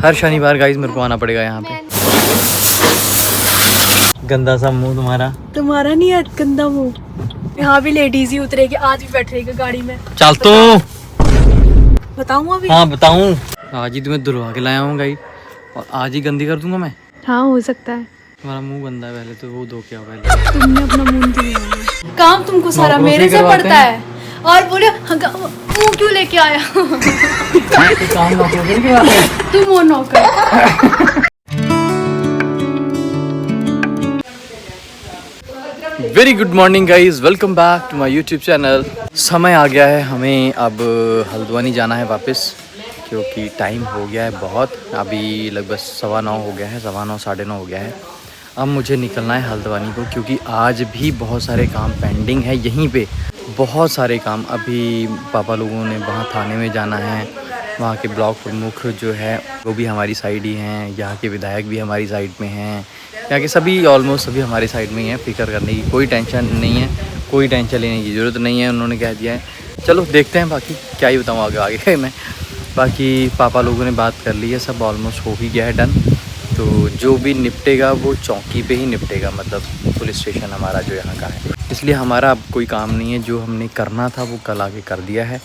हर शनिवार गाइस मेरे को आना पड़ेगा यहाँ पे। गंदा सा मुंह तुम्हारा नहीं है गंदा मुंह। यहाँ भी लेडीज ही उतरेगी, आज भी बैठ रहेगी गाड़ी में। चल तो बताऊँ अभी? हाँ बताऊँ। आज ही तुम्हें धुलवा के लाया हूँ गाइस, और आज ही गंदी कर दूंगा मैं। हाँ हो सकता है। तुम्हारा मुंह गंदा है, पहले तो वो धो के आओ पहले। तुमने अपना मुंह धोया। काम तुमको सारा मेरे से पड़ता है और बोले मुंह क्यों लेके आया? काम नौकर तुम वो नौकर। Very good morning guys, welcome back to my YouTube channel. समय आ गया है हमें अब हल्द्वानी जाना है वापस, क्योंकि टाइम हो गया है बहुत। अभी लगभग 9:15 हो गया है, 9:15 9:30 हो गया है। अब मुझे निकलना है हल्द्वानी को, क्योंकि आज भी बहुत सारे काम पेंडिंग है यहीं पे, बहुत सारे काम। अभी पापा लोगों ने वहाँ थाने में जाना है, वहाँ के ब्लॉक प्रमुख जो है वो भी हमारी साइड ही हैं, यहाँ के विधायक भी हमारी साइड में हैं, यहाँ के सभी ऑलमोस्ट सभी हमारे साइड में ही हैं। फिक्र करने की कोई टेंशन नहीं है, कोई टेंशन लेने की ज़रूरत नहीं है, उन्होंने कह दिया है। चलो देखते हैं, बाकी क्या ही बताऊँ आगे मैं। बाकी पापा लोगों ने बात कर ली है, सब ऑलमोस्ट हो ही गया है डन। तो जो भी निपटेगा वो चौकी पे ही निपटेगा, मतलब पुलिस स्टेशन हमारा जो यहाँ का है। इसलिए हमारा अब कोई काम नहीं है, जो हमने करना था वो कल आगे कर दिया है।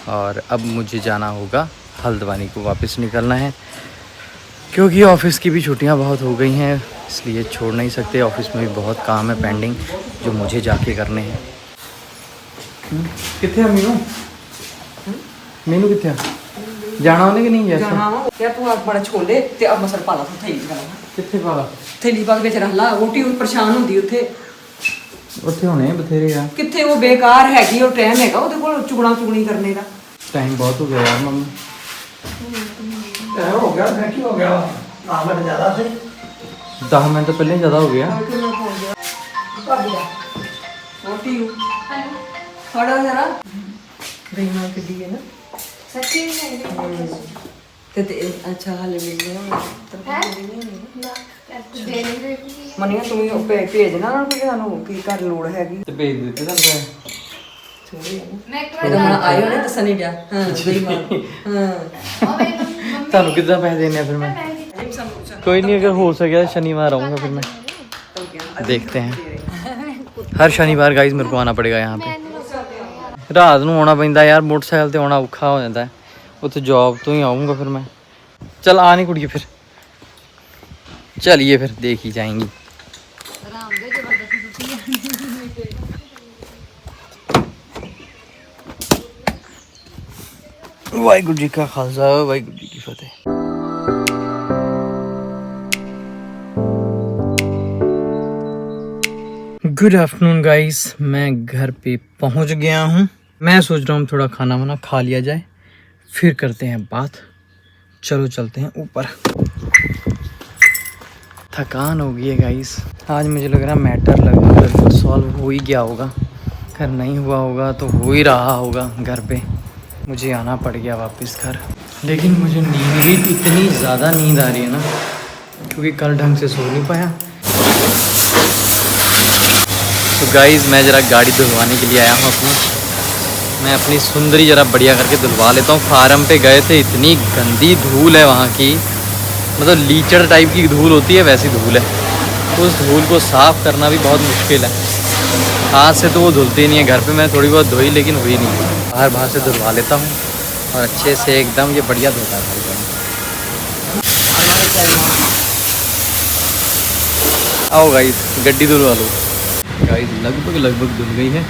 और अब मुझे जाना होगा हल्द्वानी को, वापस निकलना है, क्योंकि ऑफिस की भी छुट्टियां बहुत हो गई हैं, इसलिए छोड़ नहीं सकते। ऑफिस में भी बहुत काम है पेंडिंग जो मुझे जाके करने हैं। कितने मीनू मीनू कितने जाना होने कि नहीं? क्या तू आप बड़ा छोले ते अब मसर पाला तू थैली करा कितने पाला थैली पा के ਵਿੱਚ ਰੱਖ ਲਾ ਰੋਟੀ ਪਰੇਸ਼ਾਨ ਹੁੰਦੀ ਉੱਥੇ होने बथेरे यार। ਕਿੱਥੇ ਉਹ ਬੇਕਾਰ ਹੈਗੀ, ਉਹ ਟਾਈਮ ਹੈਗਾ ਉਹਦੇ ਕੋਲ ਚੁਗਣੀ ਕਰਨੇ ਦਾ। टाइम बहुत हो गया यार मम्मी। हो गया क्या हो गया 10 मिनट ज्यादा से 10 मिनट तो पहले ज़्यादा हो गया। रोटी थोड़ा जरा बेईमान कड्डी है ना सच्ची नहीं ते अच्छा हाल मिल गया मनिया तुम भेजना ना कि सानू की घर लोड़ हैगी ਤੇ ਭੇਜ ਦਿੱਤੇ ਤੁਹਾਨੂੰ आयो ना दसन नहीं दिया हां बेईमान हां ਤੁਹਾਨੂੰ ਕਿੱਦਾਂ ਪੈਸੇ ਦੇਣੇ ਆ ਫਿਰ मैं? कोई नहीं, अगर हो सके शनिवार आऊँगा फिर मैं, देखते हैं। हर शनिवार गाइस मेरे को आना पड़ेगा यहाँ पे। रात को आना पैंदा यार, मोटरसाइकिल से आना औखा हो जाता है। उत्थे जॉब तो ही आऊँगा फिर मैं। चल आ नहीं कुड़िए, फिर चलिए फिर देख ही जाएंगी। वाहिगुरू जी का खालसा, वाहिगुरू जी की फतेह। गुड आफ्टरनून गाइस, मैं घर पे पहुंच गया हूँ। मैं सोच रहा हूँ थोड़ा खाना वाना खा लिया जाए, फिर करते हैं बात। चलो चलते हैं ऊपर। थकान हो गई है गाइस, आज मुझे लग रहा है मैटर लगभग सॉल्व हो ही गया होगा। अगर नहीं हुआ होगा तो हो ही रहा होगा। घर पे मुझे आना पड़ गया वापस घर, लेकिन मुझे नींद भी इतनी ज़्यादा नींद आ रही है ना, क्योंकि कल ढंग से सो नहीं पाया। तो गाइस मैं ज़रा गाड़ी धुलवाने के लिए आया हूँ अपनी। मैं अपनी सुंदरी ज़रा बढ़िया करके धुलवा लेता हूँ। फार्म पे गए थे, इतनी गंदी धूल है वहाँ की, मतलब लीचड़ टाइप की धूल होती है वैसी धूल है। उस धूल को साफ़ करना भी बहुत मुश्किल है। हाथ से तो वो धुलती नहीं है। घर पे मैंने थोड़ी बहुत धोई, लेकिन हुई नहीं। बाहर से धुलवा लेता हूँ और अच्छे से एकदम ये बढ़िया धोता है। आओ गाइस गड्डी धुलवा लो। गाइस लगभग धुल गई है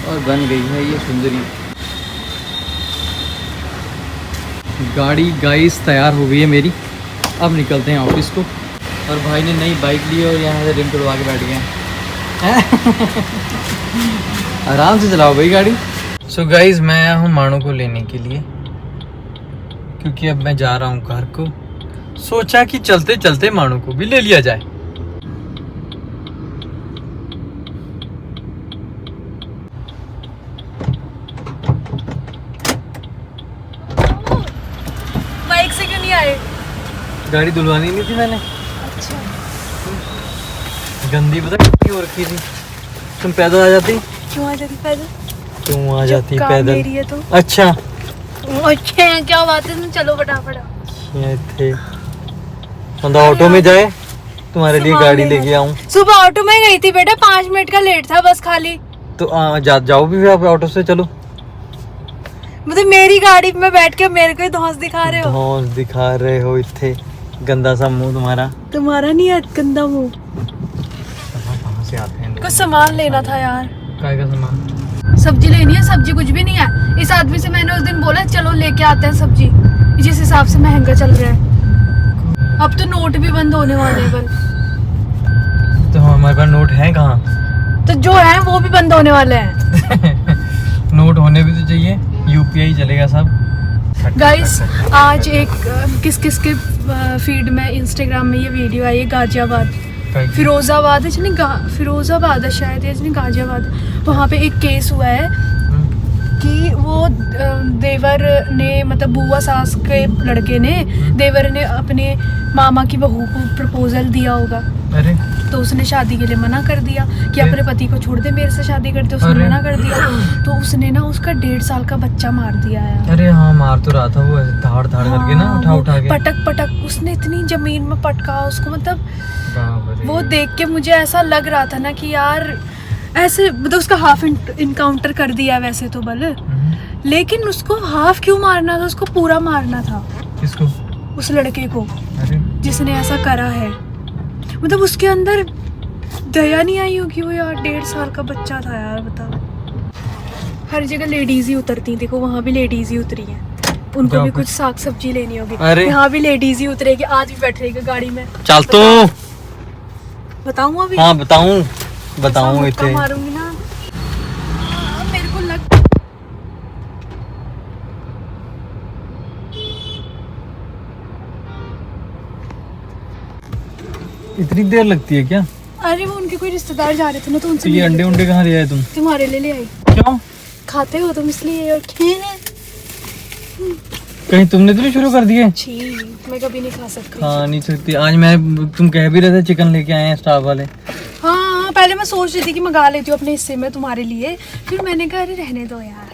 और बन गई है ये सुंदरी गाड़ी। गाइस तैयार हो गई है मेरी, अब निकलते हैं ऑफिस को। और भाई ने नई बाइक ली और यहाँ से रिम तोड़वा के बैठ गए हैं। आराम से चलाओ भाई गाड़ी। सो गाइज मैं आया हूँ मानू को लेने के लिए, क्योंकि अब मैं जा रहा हूँ घर को। सोचा कि चलते चलते मानू को भी ले लिया जाए। बाइक से क्यों नहीं आए? गाड़ी धुलवानी नहीं थी मैंने। अच्छा। गंदी पता कितनी हो रखी थी। तुम पैदल आ जाती? क्यों आ जाती पैदल? क्यों आ जाती काम पैदल? मेरी है तो। अच्छा अच्छा क्या बात है, चलो फटाफट। ये थे बंदा ऑटो में जाए, तुम्हारे लिए गाड़ी लेके आऊं। सुबह ऑटो में गई थी बेटा, 5 मिनट का लेट था बस खाली। तो जाओ भी फिर आप ऑटो से, चलो। मतलब मेरी गाड़ी में बैठ के मेरे को ही धौंस दिखा रहे हो? धौंस दिखा रहे हो, इतने गंदा सा मुंह तुम्हारा। तुम्हारा नहीं है गंदा मुंह। कहाँ से आते हैं? कुछ सामान लेना था यार। काय का सामान? सब्जी लेनी है, सब्जी कुछ भी नहीं है। इस आदमी से मैंने उस दिन बोला चलो लेके आते हैं सब्जी, जिस हिसाब से महंगा चल रहा है। अब तो नोट भी बंद होने वाले हैं। तो हमारे पास नोट है कहाँ? तो जो है वो भी बंद होने वाले हैं। नोट होने भी तो चाहिए, यूपीआई चलेगा सब। गाइस आज एक किस किस के फीड में इंस्टाग्राम में ये वीडियो आई है, गाजियाबाद फिरोजाबाद है, फिरोजाबाद है शायद, या गाजियाबाद, वहाँ पे एक केस हुआ है कि वो देवर ने, मतलब बुआ सास के लड़के ने, देवर ने अपने मामा की बहू को प्रपोजल दिया होगा। अरे तो उसने शादी के लिए मना कर दिया कि अपने पति को छोड़ दे, मेरे से शादी कर दे। उसने मना कर दिया, तो उसने ना उसका 1.5 साल का बच्चा मार दिया है। अरे हाँ, मार तो रहा था वो, धाड़ धाड़ करके ना, उठा के पटक पटक उसने इतनी जमीन में पटका उसको। मतलब वो देख के मुझे ऐसा लग रहा था ना कि यार ऐसे, मतलब उसका हाफ इनकाउंटर कर दिया वैसे तो बल, लेकिन उसको हाफ क्यों मारना था? उसको पूरा मारना था। किसको? उस लड़के को। अरे जिसने ऐसा करा है, मतलब उसके अंदर दया नहीं आई होगी वो यार। 1.5 साल का बच्चा था यार, बताओ। हर जगह लेडीज ही उतरती, देखो वहाँ भी लेडीज ही उतरी हैं, उनको भी कुछ साग सब्जी लेनी होगी। यहाँ भी लेडीज ही उतरेगी, आज भी बैठ रहेगी गाड़ी में। चल तो बताऊँ अभी? हाँ बताऊँ इतने मारूंगी ना मेरे को लग। इतनी देर लगती है क्या? अरे वो उनके कोई रिश्तेदार जा रहे थे ना, तो उनसे ये अंडे कहाँ ले आए तुम? तुम्हारे लिए ले आई। क्यों? खाते हो तुम इसलिए, और कहीं तुमने तो नहीं शुरू कर दिए? छी, मैं कभी नहीं खा सकती। हाँ नहीं सकती। आज तुम कह भी रहे थे चिकन लेके आए हैं स्टाफ वाले। हाँ पहले मैं सोच रही थी कि मंगा लेती हूँ अपने हिस्से में तुम्हारे लिए, फिर मैंने कहा अरे रहने दो यार।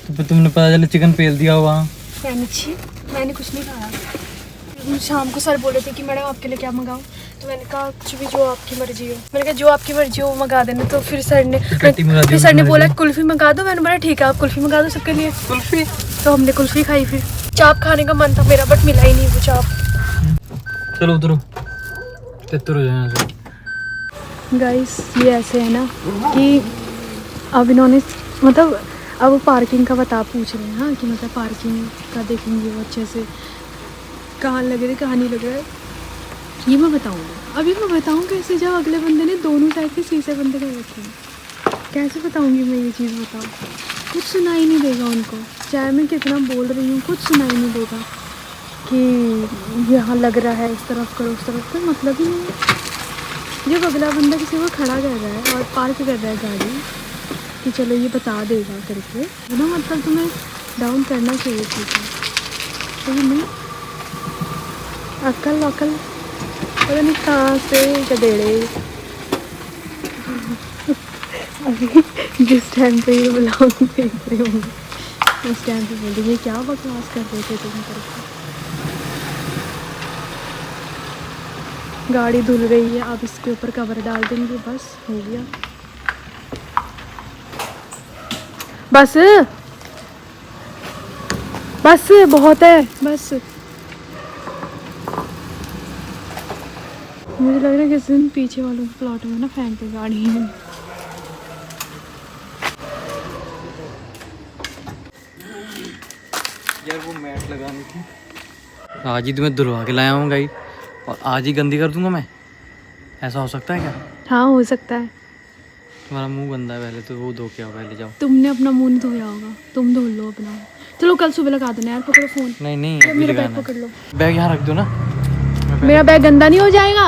तो फिर तुमने पता चला चिकन पेल दिया हो वहाँ। मैंने कुछ नहीं खाया। शाम को सर बोले थे कि मैडम आपके लिए क्या मंगाऊँ, तो मैंने कहा कुछ भी जो आपकी मर्जी हो। मैंने कहा जो आपकी मर्जी हो वो मंगा देना। तो फिर सर ने बोला कुल्फी मंगा दो। मैंने बोला ठीक है आप कुल्फी मंगा दो सबके लिए। कुल्फी तो हमने कुल्फी खाई। फिर चाप खाने का मन था मेरा, बट मिला ही नहीं वो चाप। चलो उतरो, तितर हो जाए। गाइस ये ऐसे है ना कि अब इन्होंने, मतलब अब पार्किंग का बता पूछ रहे हैं। हाँ कि मतलब पार्किंग का देखेंगे वो अच्छे से, कहाँ लग रहा है कहाँ नहीं लग रहा है, ये मैं बताऊँगी। अभी मैं बताऊँ कैसे, जब अगले बंदे ने दोनों साइड के शीशे बंद कर रखे हैं, कैसे बताऊँगी मैं ये चीज़? बताओ, कुछ सुनाई नहीं देगा उनको, चाहे मैं कितना बोल रही हूँ कुछ सुनाई नहीं देगा कि यहाँ लग रहा है इस तरफ करो उस तरफ, कोई मतलब ही नहीं है। जब अगला बंदा किसी को खड़ा कर रहा है और पार्क कर रहा है गाड़ी कि चलो ये बता देगा करके, है ना, मतलब तुम्हें डाउन करना चाहिए चीज़ें। तो नहीं अक्ल पता नहीं कहाँ से गधेड़े। अभी जिस टाइम पे ये ब्लॉग देख रहे होंगे उस टाइम पे बोल रही क्या बकवास कर रहे थे तुम करके। गाड़ी धुल रही है, अब इसके ऊपर कवर डाल देंगे, बस हो गया। बस बस बहुत है, बस। मुझे लग रहा है किसी दिन पीछे वालों के प्लॉट में ना फेंक के गाड़ी है। यार वो मैट लगानी थी, आज ही तुम्हें धुलवा के लाया हूँ गाइड, और आज ही गंदी कर दूंगा मैं। ऐसा हो सकता है क्या? हाँ हो सकता है। तुम्हारा मुंह गंदा है, पहले तो वो धो के आओ, पहले जाओ। तुमने अपना मुंह नहीं धोया होगा, तुम धो लो अपना। चलो कल सुबह लगा देना यार, पकड़ो फोन। नहीं मेरा बैग पकड़ लो। बैग यहाँ रख दो ना। मेरा बैग गंदा नहीं हो जाएगा?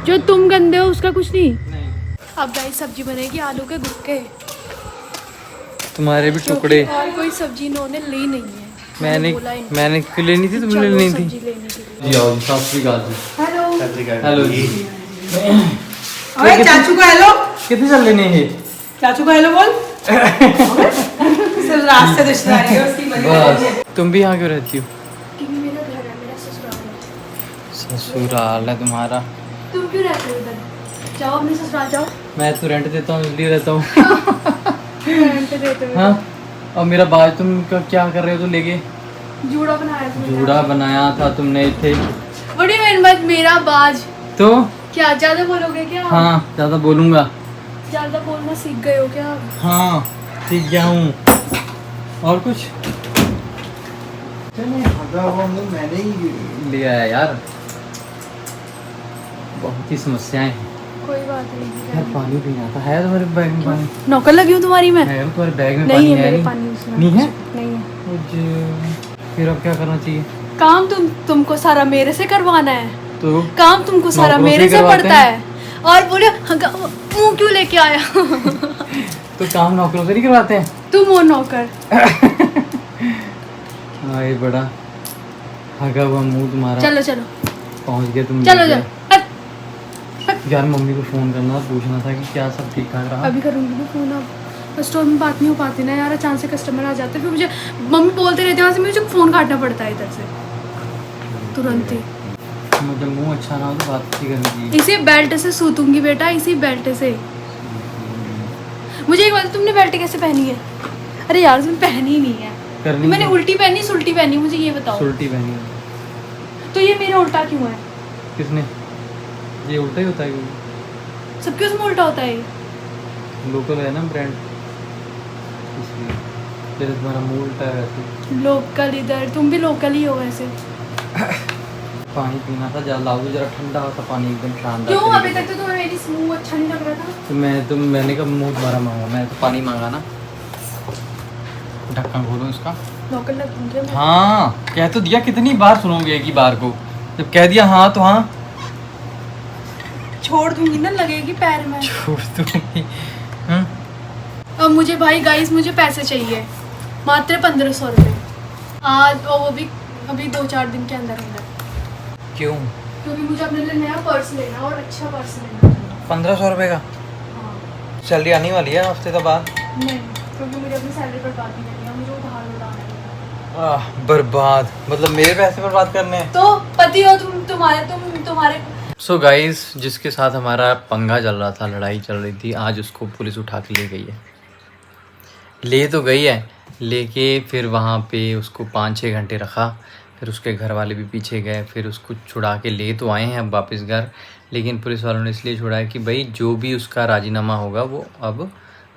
जो तुम गंदे हो उसका कुछ नहीं। अब गाइस सब्जी बनेगी आलू के गुटके, तुम्हारे भी टुकड़े। और कोई सब्जी इन्होंने ली नहीं है। मैंने क्यों लेनी थी, तुमने लेनी थी। जी आओ जी, सत श्री अकाल जी। हेलो जी। अरे चाचू का हेलो। कितने चल लेने ये? चाचू का हेलो बोल। सिर्फ पास से रिश्तेदारी है उसकी बनी हुई है। बस तुम भी यहाँ क्यों रहती हो? क्योंकि मेरा घर है, मेरा ससुराल है। ससुराल है तुम्हारा? तुम क्यों रहते हो इधर? जाओ अपने ससुराल जाओ। मैं तो रेंट देता हूँ इसलिए रहता हूँ। रेंट पे देते हुए हाँ, और मेरा बाज तुम क्या कर रहे हो? तो लेके जूड़ा बनाया तुमने। जूड़ा बनाया था तुमने इतने। बड़ी मेहनत मेरा बाज। तो क्या ज्यादा बोलोगे क्या? हाँ, ज्यादा बोलूंगा। ज्यादा बोलना सीख गए हो क्या? हाँ, सीख गया हूँ। और कुछ मैंने ही लिया है यार, बहुत ही समस्याएं हैं कोई बात यार। नहीं। पानी पीना था, है तुम्हारे बैग में पानी? नौकर लगी हूँ तुम्हारी मैं? है तुम्हारे बैग में नहीं पानी? है मेरे नहीं पानी उसमें। नहीं है? नहीं है। मुझे फिर अब क्या करना चाहिए? काम तुमको सारा मेरे से करवाना है। तो काम तुमको सारा नौकरों से मेरे से करवाते पड़ता हैं। है। और बोले मुंह क्यों लेके आया? तो काम नौकरों से नहीं करवाते हैं? तुम हो नौकर। हाँ, ये बड़ा हगा हुआ मुंह तुम्हारा। चलो चलो पहुंच गए तुम। चलो लेके। चलो। यार मम्मी को फोन करना, पूछना था कि क्या सब ठीक ठाक रहा। अभी करूँगी ना फोन। अब स्टोर में बात नहीं हो पाती ना यार, अचानक से कस्टमर आ जाते हैं, फिर मुझे मम्मी बोलते रहते हैं, वहाँ से मुझे फ़ोन काटना पड़ता है इधर से तुरंत ही। मतलब मुंह अच्छा ना हो तो बात ही करनी चाहिए। इसी बेल्ट से सूतूंगी बेटा, इसी बेल्ट से। मुझे एक बात, तुमने बेल्ट कैसे पहनी है? अरे यार तुमने पहनी ही नहीं है। करनी मैंने उल्टी पहनी सुल्टी पहनी, मुझे ये बताओ। उल्टी पहनी है। तो ये मेरा उल्टा क्यों है? किसने? ये उल्टा ही होता है क्योंकि सबके उसमें उल्टा होता है। लोकल है ना ब्रांड, इसलिए। जैसे तुम्हारा मुंह उल्टा है वैसे। लोकल इधर, तुम भी लोकल ही हो वैसे। पानी पीना था, जरा लाओ जरा ठंडा होता पानी, एकदम शानदार। क्यों अभी तक तो तुम्हें मेरी मुंह अच्छा नहीं लग रहा था? तो मैंने कब मुंह तुम्हारा मांगा? मैं तो पानी मांगा ना। ढक्कन खोलो इसका। नौकर लग दूंगी मैं। हाँ, कह तो दिया, कितनी बार सुनोगे एक ही बार को? जब कह दिया हाँ तो हाँ। छोड़ दूंगी ना, लगेगी पैर में। छोड़ दूंगी। हाँ? अब मुझे भाई गाइस, मुझे पैसे चाहिए मात्र 1500 रुपये आज, और वो भी अभी 2-4 दिन के अंदर अंदर। क्यों? क्योंकि मुझे अपने लिए नया पर्स लेना और अच्छा पर्स लेना। 1500 रुपये का? हाँ। सैलरी आने वाली है हफ्ते के बाद। नहीं, क्योंकि मुझे अपनी सैलरी बर्बाद नहीं करनी है, मुझे उधार लौटाना है। बर्बाद मतलब मेरे पैसे बर्बाद करने हैं? तो पति हो तुम्हारे सो गाइस, जिसके साथ हमारा पंगा चल रहा था, लड़ाई चल रही थी, आज उसको पुलिस उठा के ले गई है। ले तो गई है, लेके फिर वहाँ पे उसको 5-6 घंटे रखा। फिर उसके घर वाले भी पीछे गए, फिर उसको छुड़ा के ले तो आए हैं अब वापस घर। लेकिन पुलिस वालों ने इसलिए छुड़ा है कि भाई जो भी उसका राजीनामा होगा वो अब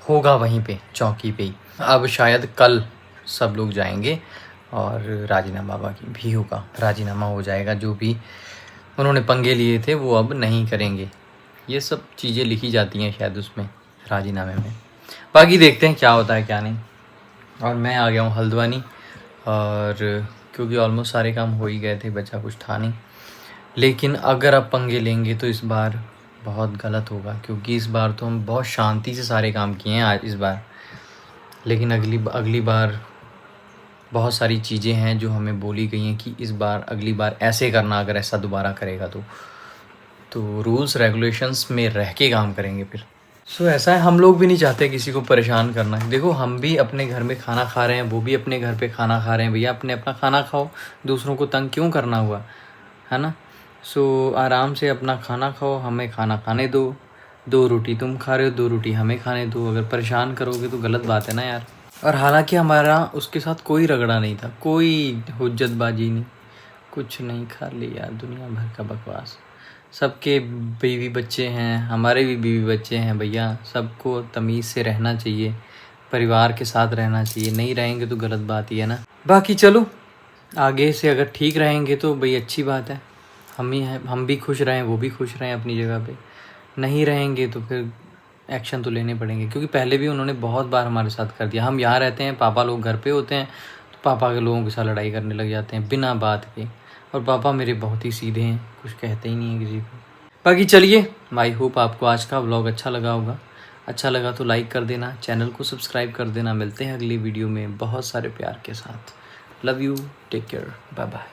होगा वहीं पे चौकी पे ही। अब शायद कल सब लोग जाएंगे और राजीनामा बाकी भी होगा, राजीनामा हो जाएगा। जो भी उन्होंने पंगे लिए थे वो अब नहीं करेंगे। ये सब चीज़ें लिखी जाती हैं शायद उसमें राजीनामे में। बाकी देखते हैं क्या होता है क्या नहीं। और मैं आ गया हूँ हल्द्वानी, और क्योंकि ऑलमोस्ट सारे काम हो ही गए थे, बचा कुछ था नहीं। लेकिन अगर अब पंगे लेंगे तो इस बार बहुत गलत होगा, क्योंकि इस बार तो हम बहुत शांति से सारे काम किए हैं आज इस बार। लेकिन अगली बार बहुत सारी चीज़ें हैं जो हमें बोली गई हैं कि इस बार अगली बार ऐसे करना, अगर ऐसा दोबारा करेगा तो रूल्स रेगुलेशंस में रह के काम करेंगे फिर। सो ऐसा है, हम लोग भी नहीं चाहते किसी को परेशान करना। देखो, हम भी अपने घर में खाना खा रहे हैं, वो भी अपने घर पे खाना खा रहे हैं। भैया अपने अपना खाना खाओ, दूसरों को तंग क्यों करना हुआ, है ना? सो आराम से अपना खाना खाओ, हमें खाना खाने दो। 2 रोटी तुम खा रहे हो, 2 रोटी हमें खाने दो। अगर परेशान करोगे तो गलत बात है ना यार। और हालांकि हमारा उसके साथ कोई रगड़ा नहीं था, कोई हुज्जतबाजी नहीं, कुछ नहीं। खाली यार दुनिया भर का बकवास। सबके बीवी बच्चे हैं, हमारे भी बीवी बच्चे हैं भैया। सबको तमीज़ से रहना चाहिए, परिवार के साथ रहना चाहिए। नहीं रहेंगे तो गलत बात ही है ना। बाकी चलो, आगे से अगर ठीक रहेंगे तो भाई अच्छी बात है। हम भी खुश रहें, वो भी खुश रहें अपनी जगह पे। नहीं रहेंगे तो फिर एक्शन तो लेने पड़ेंगे, क्योंकि पहले भी उन्होंने बहुत बार हमारे साथ कर दिया। हम यहाँ रहते हैं, पापा लोग घर पे होते हैं, तो पापा के लोगों के साथ लड़ाई करने लग जाते हैं बिना बात के। और पापा मेरे बहुत ही सीधे हैं, कुछ कहते ही नहीं है किसी को। बाकी चलिए, आई होप आपको आज का व्लॉग अच्छा लगा होगा। अच्छा लगा तो लाइक कर देना, चैनल को सब्सक्राइब कर देना। मिलते हैं अगली वीडियो में बहुत सारे प्यार के साथ। Love you, take care, bye bye.